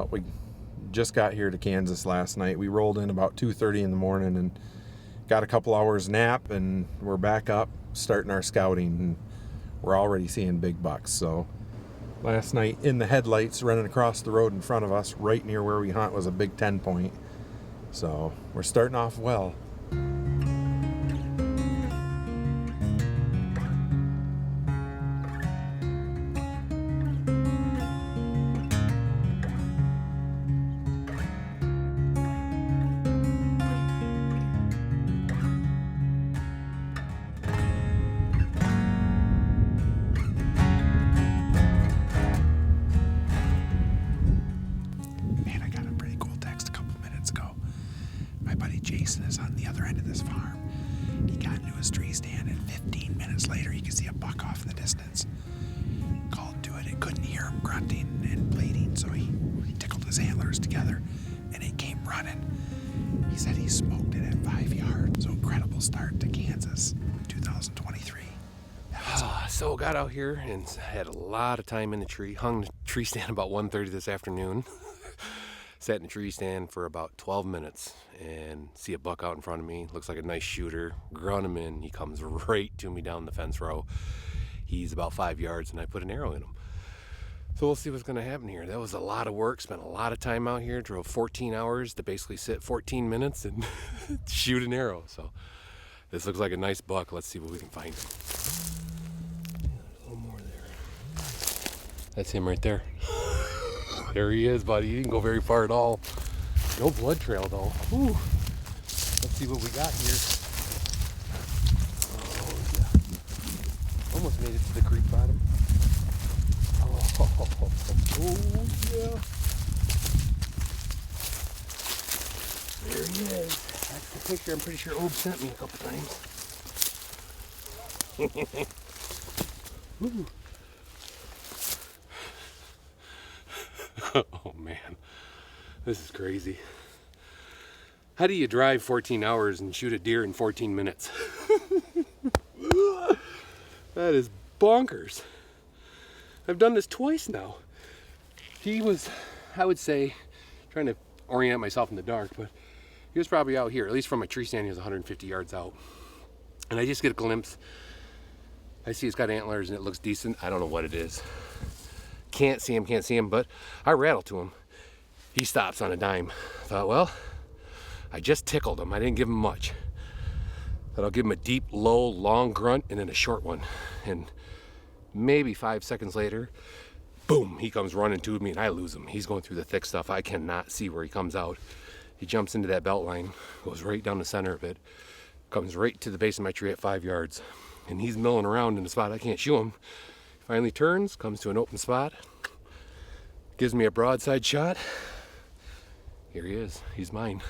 Well, we just got here to Kansas last night. We rolled in about 2:30 in the morning and got a couple hours nap, and we're back up starting our scouting, and we're already seeing big bucks. So last night in the headlights running across the road in front of us right near where we hunt was a big 10 point. So we're starting off well. Jason is on the other end of this farm. He got into his tree stand, and 15 minutes later he could see a buck off in the distance. Called to it and couldn't hear him grunting and bleating, so he tickled his antlers together and it came running. He said he smoked it at 5 yards. So incredible start to Kansas 2023. So got out here and had a lot of time in the tree. Hung the tree stand about 1:30 this afternoon. Sat in the tree stand for about 12 minutes and see a buck out in front of me. Looks like a nice shooter. Grunt him in. He comes right to me down the fence row. He's about 5 yards and I put an arrow in him. So we'll see what's going to happen here. That was a lot of work. Spent a lot of time out here. Drove 14 hours to basically sit 14 minutes and shoot an arrow. So this looks like a nice buck. Let's see what we can find. Yeah, there's a little more there. That's him right there. There he is, buddy. He didn't go very far at all. No blood trail, though. Whew. Let's see what we got here. Oh, yeah. Almost made it to the creek bottom. Oh, yeah. There he is. That's the picture I'm pretty sure Obe sent me a couple times. Ooh. Oh man, this is crazy. How do you drive 14 hours and shoot a deer in 14 minutes? That is bonkers. I've done this twice now. He was, I would say, trying to orient myself in the dark, but he was probably out here, at least from my tree stand. He was 150 yards out. And I just get a glimpse. I see he's got antlers and it looks decent. I don't know what it is. Can't see him, but I rattle to him. He stops on a dime. Thought, well, I just tickled him. I didn't give him much. But I'll give him a deep, low, long grunt and then a short one. And maybe 5 seconds later, boom, he comes running to me and I lose him. He's going through the thick stuff. I cannot see where he comes out. He jumps into that belt line, goes right down the center of it, comes right to the base of my tree at 5 yards. And he's milling around in a spot I can't shoot him. Finally turns, comes to an open spot, gives me a broadside shot. Here he is, he's mine.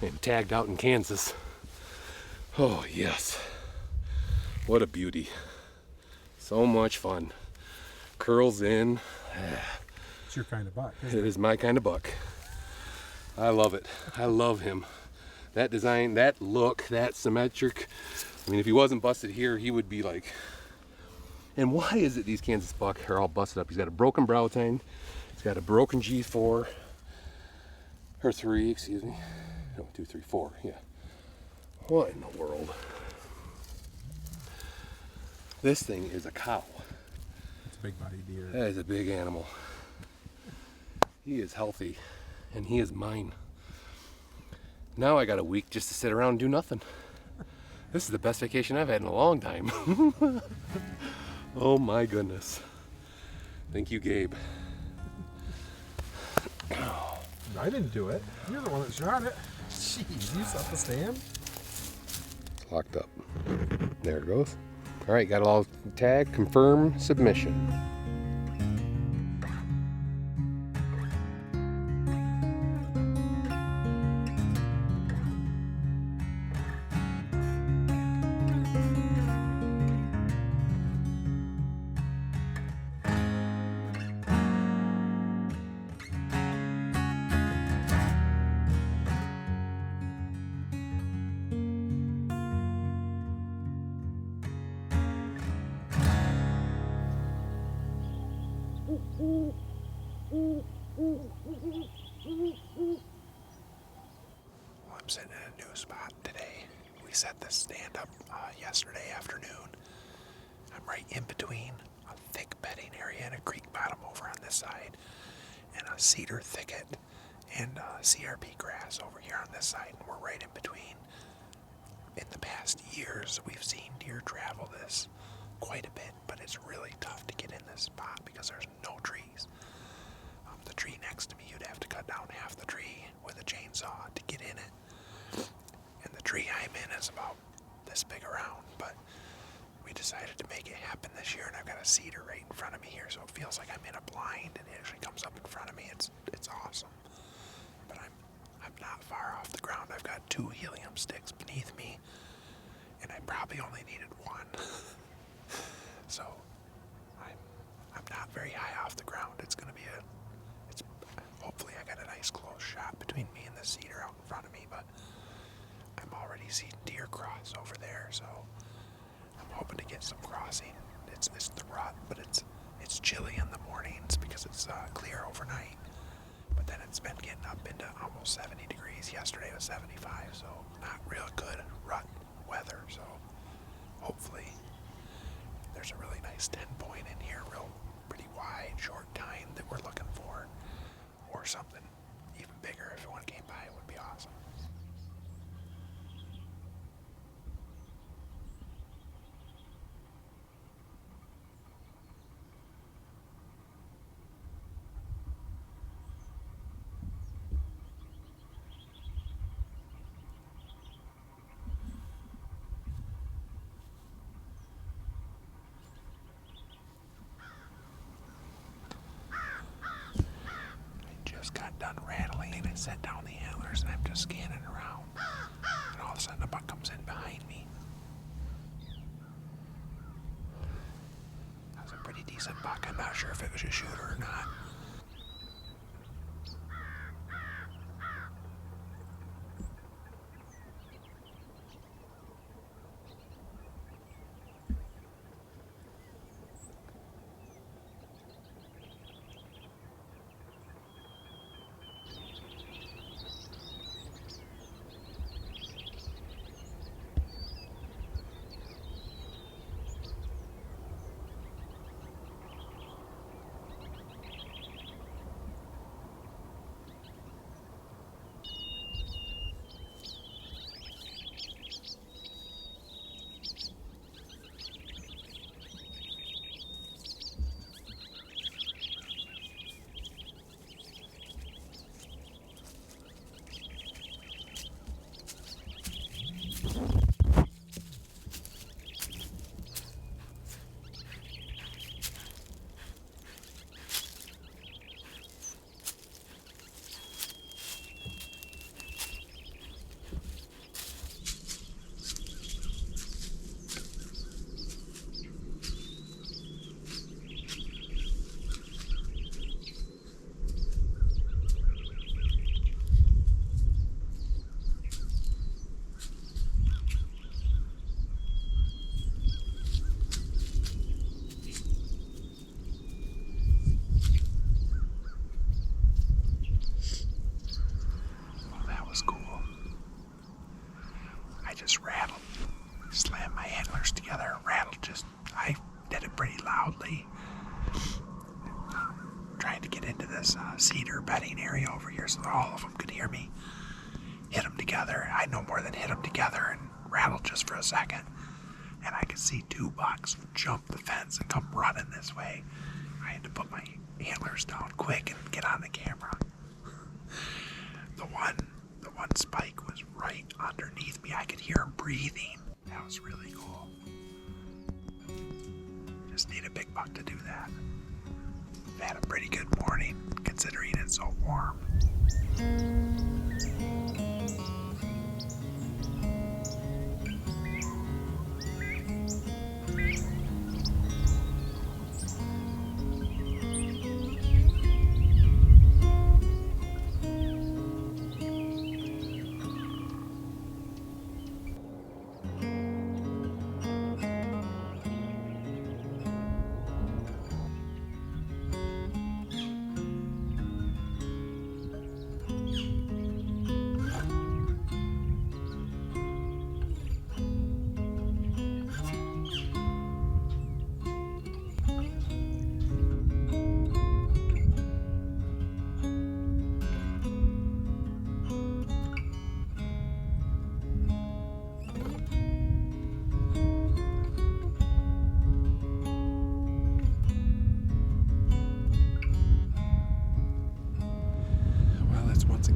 And tagged out in Kansas. Oh yes, what a beauty. So much fun. Curls in. It's your kind of buck. It is my kind of buck. I love it. I love him. That design, that look, that symmetric. I mean, if he wasn't busted here, he would be like. And why is it these Kansas buck are all busted up? He's got a broken brow tine. He's got a broken G4. Or 3, excuse me. No, 2, 3, 4, yeah. What in the world? This thing is a cow. It's a big body deer. That is a big animal. He is healthy, and he is mine. Now I got a week just to sit around and do nothing. This is the best vacation I've had in a long time. Oh my goodness. Thank you, Gabe. I didn't do it. You're the one that shot it. Jeez, you set the stand? It's locked up. There it goes. All right, got it all tagged, confirm, submission. Well, I'm sitting in a new spot today. We set this stand up yesterday afternoon. I'm right in between a thick bedding area and a creek bottom over on this side, and a cedar thicket and CRP grass over here on this side, and we're right in between. In the past years, we've seen deer travel this quite a bit, but it's really tough to get in this spot because there's no trees. The tree next to me, you'd have to cut down half the tree with a chainsaw to get in it. And the tree I'm in is about this big around, but we decided to make it happen this year, and I've got a cedar right in front of me here, so it feels like I'm in a blind, and it actually comes up in front of me. It's awesome. But I'm not far off the ground. I've got 2 helium sticks beneath me, and I probably only needed 1. So I'm not very high off the ground. It's gonna be hopefully I got a nice close shot between me and the cedar out in front of me, but I'm already seeing deer cross over there, so I'm hoping to get some crossing. It's the rut, but it's chilly in the mornings because it's clear overnight. But then it's been getting up into almost 70 degrees. Yesterday was 75, so not real good rut weather. So hopefully there's a really nice 10-point in here, pretty wide, short tine that we're looking for, or something even bigger. If one came by, it would be awesome. Just got done rattling, and I set down the antlers, and I'm just scanning around, and all of a sudden a buck comes in behind me. That was a pretty decent buck. I'm not sure if it was a shooter or not. Just rattled, slammed my antlers together, rattled I did it pretty loudly. Trying to get into this cedar bedding area over here so that all of them could hear me. Hit them together. I no more than hit them together and rattled just for a second. And I could see 2 bucks jump the fence and come running this way. I had to put my antlers down quick and get on the camera. The one spike was right underneath me. I could hear him breathing. That was really cool. Just need a big buck to do that. I've had a pretty good morning considering it's so warm.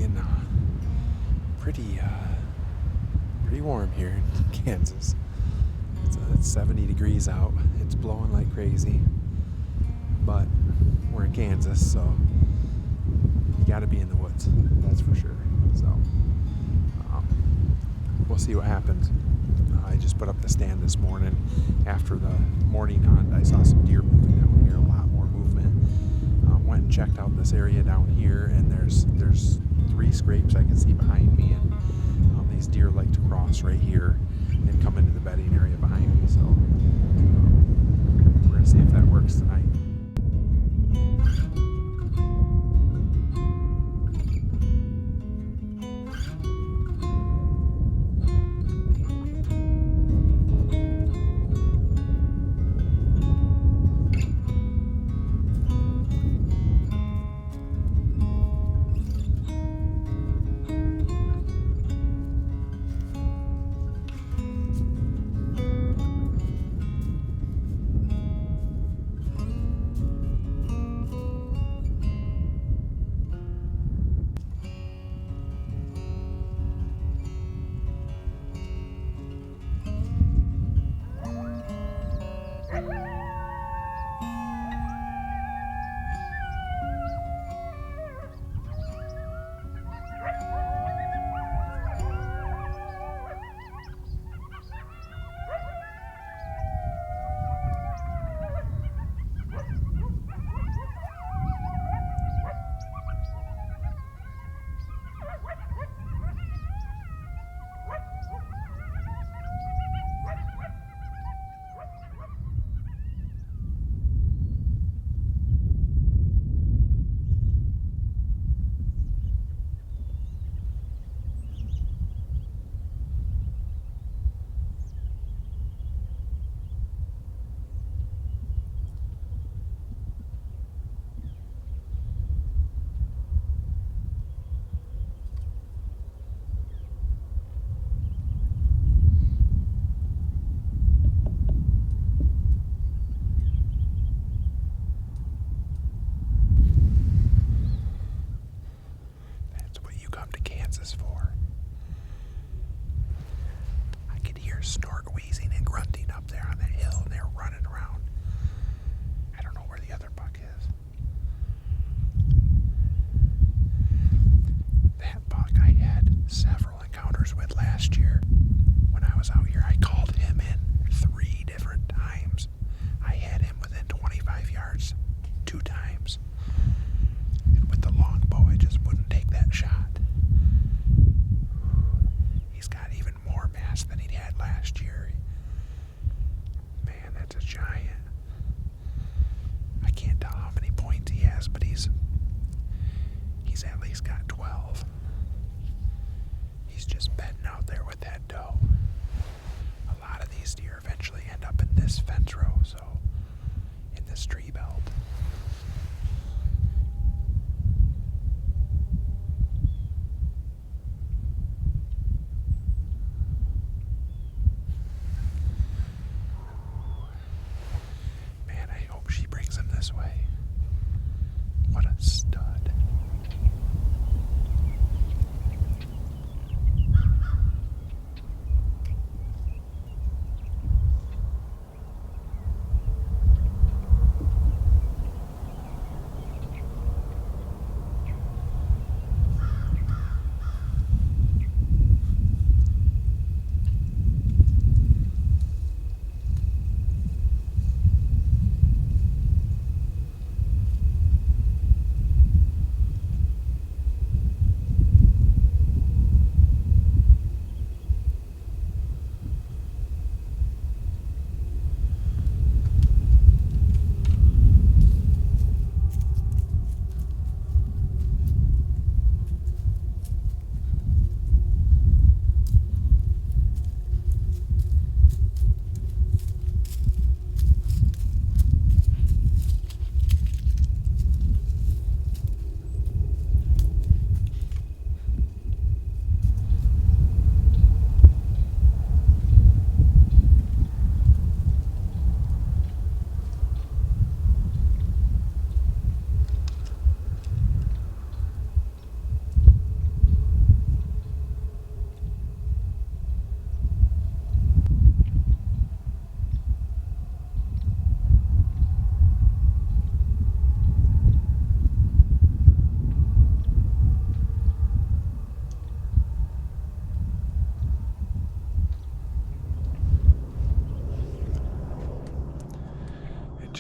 getting pretty warm here in Kansas. It's 70 degrees out. It's blowing like crazy. But we're in Kansas, so you got to be in the woods. That's for sure. So we'll see what happens. I just put up the stand this morning after the morning hunt. I saw some deer moving down here, a lot more movement. Went and checked out this area down here, and there's 3 scrapes I can see behind me, and these deer like to cross right here and come into the bedding area behind me. So we're gonna see if that works tonight.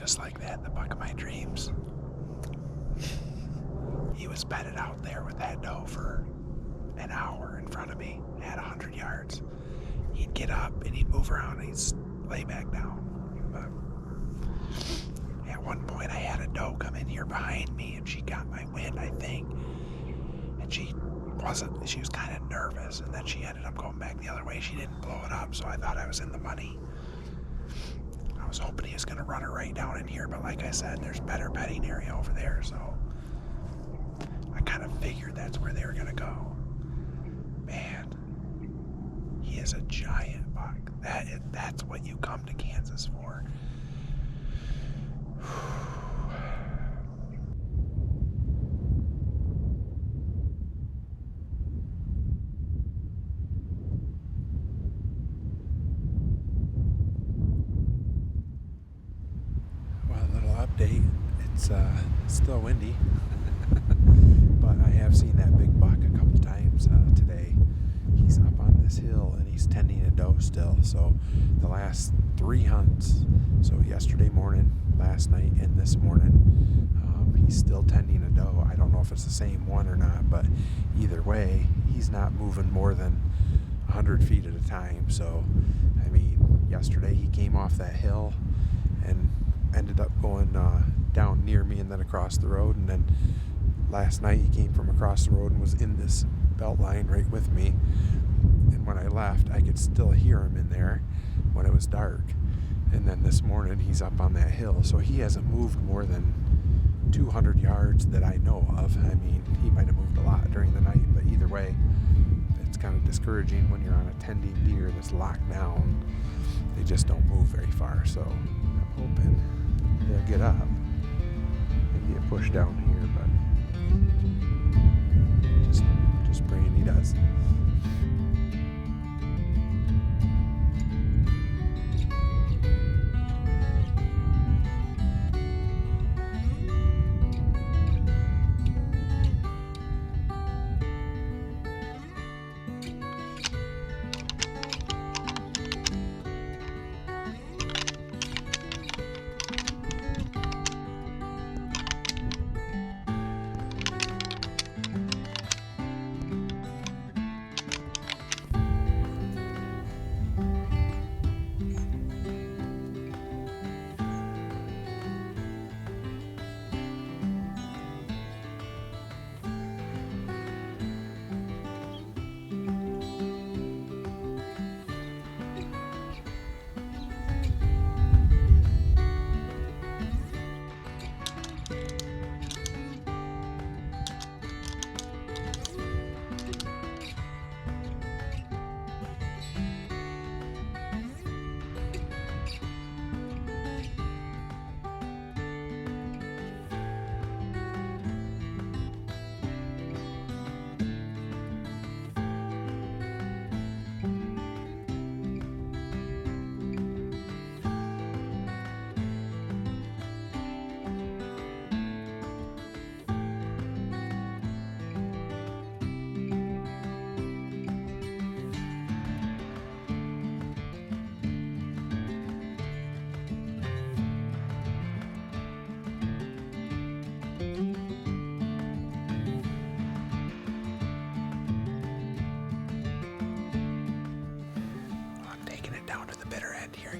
just like that, the buck of my dreams. He was bedded out there with that doe for an hour in front of me at 100 yards. He'd get up and he'd move around and he'd lay back down. But at one point I had a doe come in here behind me and she got my wind, I think. And she was kind of nervous, and then she ended up going back the other way. She didn't blow it up, so I thought I was in the money. I was hoping he was going to run her right down in here, but like I said, there's better bedding area over there, so I kind of figured that's where they were going to go. Man, he is a giant buck. That's what you come to Kansas for. Update. It's still windy, but I have seen that big buck a couple times today. He's up on this hill and he's tending a doe still. So the last 3 hunts, so yesterday morning, last night, and this morning, he's still tending a doe. I don't know if it's the same one or not, but either way, he's not moving more than 100 feet at a time. So, I mean, yesterday he came off that hill and ended up going down near me and then across the road, and then last night he came from across the road and was in this belt line right with me, and when I left I could still hear him in there when it was dark. And then this morning he's up on that hill, so he hasn't moved more than 200 yards that I know of. I mean, he might have moved a lot during the night, but either way, it's kind of discouraging when you're on a tending deer that's locked down. They just don't move very far, so I'm hoping they'll get up and get pushed down here, but just praying he does.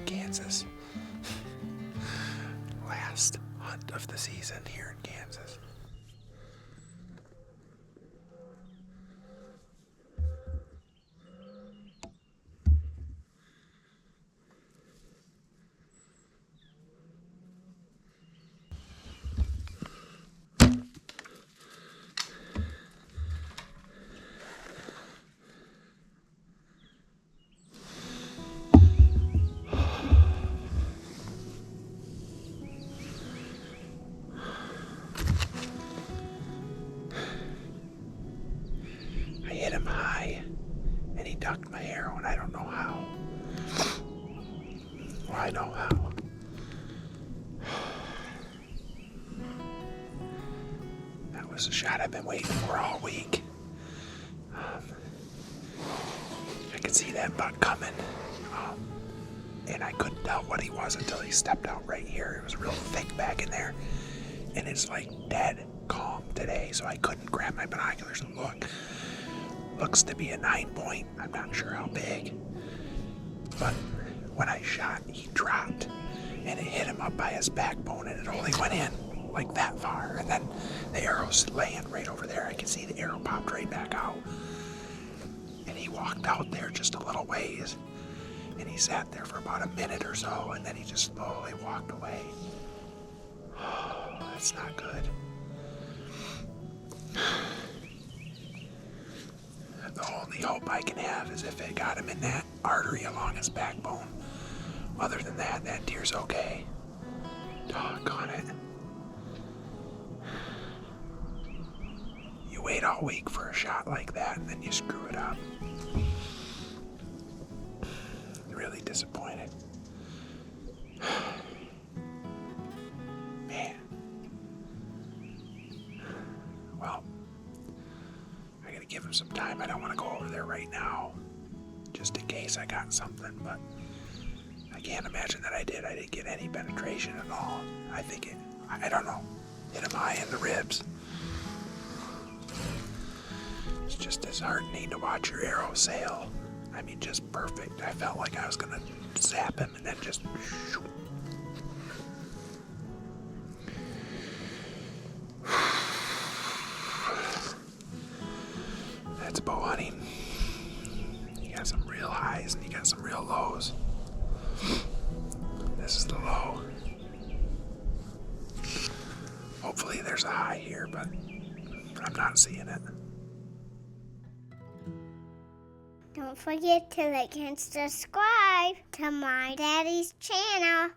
Kansas. Last hunt of the season here in Kansas. Hit him high, and he ducked my arrow, and I don't know how. Well, I know how. That was a shot I've been waiting for all week. I could see that buck coming, and I couldn't tell what he was until he stepped out right here. It was real thick. and it's like dead calm today, so I couldn't grab my binoculars and look. Looks to be a 9-point. I'm not sure how big. But when I shot, he dropped, and it hit him up by his backbone, and it only went in like that far. And then the arrow's laying right over there. I could see the arrow popped right back out. And he walked out there just a little ways, and he sat there for about a minute or so, and then he just slowly walked away. That's not good. The only hope I can have is if it got him in that artery along his backbone. Other than that, that deer's okay. Doggone it. You wait all week for a shot like that, and then you screw it up. Really disappointed. Man. Well, I gotta give him some time. I don't want to go over there right now, just in case I got something, but I can't imagine that I did. I didn't get any penetration at all. I think it, I don't know, hit him high in the ribs. It's just disheartening to watch your arrow sail. I mean, just perfect. I felt like I was gonna zap him and then just shoot. That's bow hunting. You got some real highs and you got some real lows. This is the low. Hopefully there's a high here, but I'm not seeing it. Don't forget to like and subscribe to my daddy's channel.